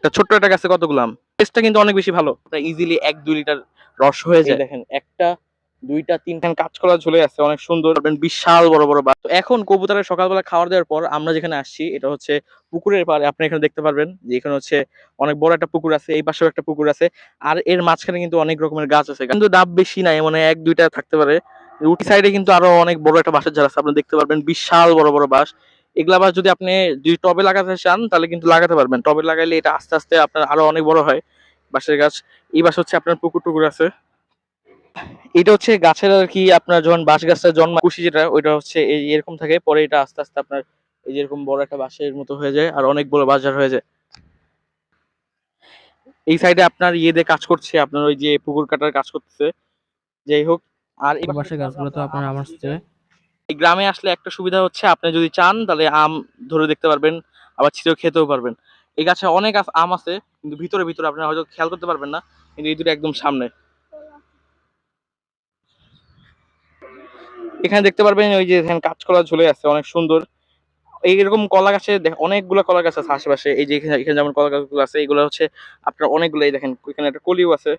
একটা ছোট্ট একটা গাছে কতগুলো আম। টেস্টটা কিন্তু অনেক বেশি ভালো। আপনার ইজিলি ১-২ লিটার রস হয়ে যায়। দেখেন একটা, দুইটা, তিনটা কাঁচকলা ঝুলে আছে অনেক সুন্দর। বিশাল বড় বড় বাচ্চা। তো এখন কবুতরের সকালবেলা খাবার দেওয়ার পর আমরা যেখানে আসছি এটা হচ্ছে পুকুরের পাড়ে। আপনি এখানে দেখতে পারবেন যে এখানে হচ্ছে অনেক বড় একটা পুকুর আছে, এই পাশেও একটা পুকুর আছে। আর এর মাঝখানে কিন্তু অনেক রকমের গাছ আছে, কিন্তু ডাব বেশি নাই, মানে ১-২টা থাকতে পারে। উটি সাইডে কিন্তু আরো অনেক বড় একটা বাঁশের ঝাড় আছে, আপনি দেখতে পারবেন বিশাল বড় বড় বাঁশ। এগুলা বাঁশ যদি আপনি টবে লাগাতে চান তাহলে কিন্তু লাগাতে পারবেন। টবে লাগাইলে এটা আস্তে আস্তে আপনার আরো অনেক বড় হয় বাঁশের গাছ। এই বাঁশ হচ্ছে আপনার পুকুর টুকুর আছে। এটা হচ্ছে গাছের আর কি, আপনার যখন বাঁশ গাছটা জন্মায় কুশি যেটা, ওইটা হচ্ছে এই এরকম থাকে, পরে এটা আস্তে আস্তে আপনার এই যেরকম বড় একটা বাঁশের মতো হয়ে যায় আর অনেক বড় বাঁশ ঝাড় হয়ে যায়। এই সাইডে আপনার ইয়ে দিয়ে কাজ করছে, আপনার ওই যে পুকুর কাটার কাজ করতেছে। যাই হোক, আর এই বাঁশের গাছগুলো তো আপনার আমার সাথে। এই গ্রামে আসলে একটা সুবিধা হচ্ছে আপনি যদি চান তাহলে আম ধরে দেখতে পারবেন, আবার ছিঁড়েও খেতেও পারবেন। এই গাছে অনেক আম আছে, কিন্তু ভিতরে ভিতরে আপনি হয়তো খেয়াল করতে পারবেন না, কিন্তু এই দুটো একদম সামনে। এখানে দেখতে পারবেন ওই যে এখানে কাঁচকলা ঝুলে আছে অনেক সুন্দর। এইরকম কলা গাছে অনেকগুলো কলা গাছ আছে আশেপাশে। এই যে এখানে এখানে যেমন কলা গাছগুলো আছে, এগুলো হচ্ছে আপনার অনেকগুলো। এই দেখেন এখানে একটা কলিও আছে।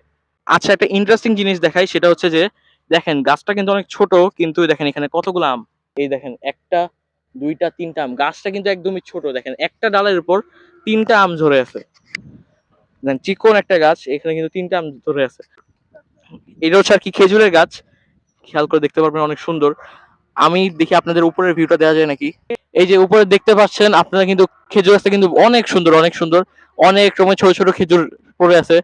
আচ্ছা, একটা ইন্টারেস্টিং জিনিস দেখাই, সেটা হচ্ছে যে দেখেন গাছটা কিন্তু অনেক ছোট, কিন্তু দেখেন এখানে কতগুলো আম। এই দেখেন একটা, দুইটা, তিনটা আম। গাছটা কিন্তু একদমই ছোট, দেখেন একটা ডালের উপর তিনটা আম ধরে আছে। দেখেন চিকন একটা গাছ, এখানে কিন্তু তিনটা আম ধরে আছে। এটা হচ্ছে আর কি খেজুরের গাছ, খেয়াল করে দেখতে পারবেন অনেক সুন্দর। আমি দেখি আপনাদের উপরের ভিউটা দেওয়া যায় নাকি। এই যে উপরে দেখতে পাচ্ছেন আপনারা, কিন্তু খেজুর গাছটা কিন্তু অনেক সুন্দর অনেক সুন্দর। অনেক রকমের ছোট ছোট খেজুর পড়ে আছে।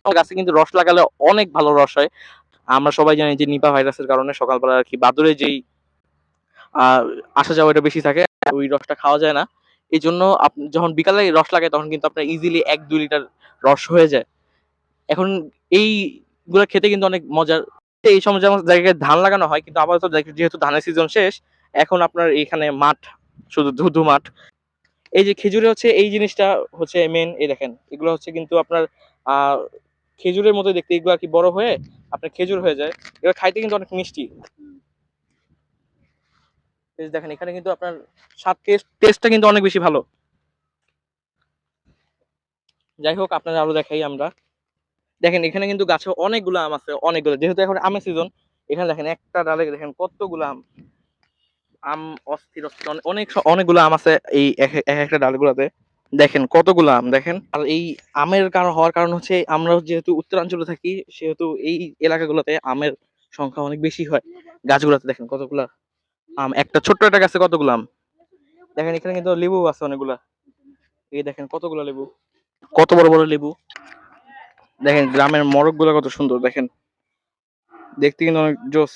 গাছে কিন্তু রস লাগালে অনেক ভালো রস হয়। আমরা সবাই জানি যে নিপা ভাইরাসের কারণে সকালবেলা আর কি বাদুড়ে যেই আহ আসা যাওয়া এটা বেশি থাকে, ওই রসটা খাওয়া যায় না। এই জন্য আপনি যখন বিকালে রস লাগে তখন কিন্তু আপনার ইজিলি ১-২ লিটার রস হয়ে যায়। এখন এই গুলা খেতে কিন্তু অনেক মজার। এই সময় যেমন জায়গায় ধান লাগানো হয়, কিন্তু আপাতত যেহেতু ধানের সিজন শেষ, এখন আপনার এখানে মাঠ, শুধু ধুধু মাঠ। এই যে খেজুরে হচ্ছে এই জিনিসটা হচ্ছে মেন। এই দেখেন এগুলো হচ্ছে কিন্তু আপনার আহ খেজুরের মতো দেখতে, এগুলো আর কি বড় হয়ে আপনার খেজুর হয়ে যায়। এগুলো খাইতে কিন্তু অনেক মিষ্টি। এই যে দেখেন এখানে কিন্তু আপনার স্বাদ, টেস্টটা কিন্তু অনেক বেশি ভালো। যাই হোক, আপনাদের আরো দেখাই আমরা। দেখেন এখানে কিন্তু গাছে অনেকগুলো আম আছে, অনেকগুলো, যেহেতু এখন আমের সিজন। এখানে দেখেন একটা ডালে দেখেন কতগুলো আম। আম অস্থির অস্থির অনেক অনেকগুলো আম আছে এই এক এক একটা ডালগুলোতে। দেখেন কতগুলো আম দেখেন। আর এই আমের কারণ হওয়ার কারণ হচ্ছে আমরা যেহেতু উত্তরাঞ্চলে থাকি, সেহেতু এই এলাকাগুলোতে আমের সংখ্যা অনেক বেশি হয়। গাছগুলোতে দেখেন কতগুলা আম, একটা ছোট্ট একটা গাছে কতগুলো আম। দেখেন এখানে কিন্তু লেবু আছে অনেকগুলা। এই দেখেন কতগুলো লেবু, কত বড় বড় লেবু। দেখেন গ্রামের মরক গুলা কত সুন্দর, দেখেন দেখতে কিন্তু অনেক জোস।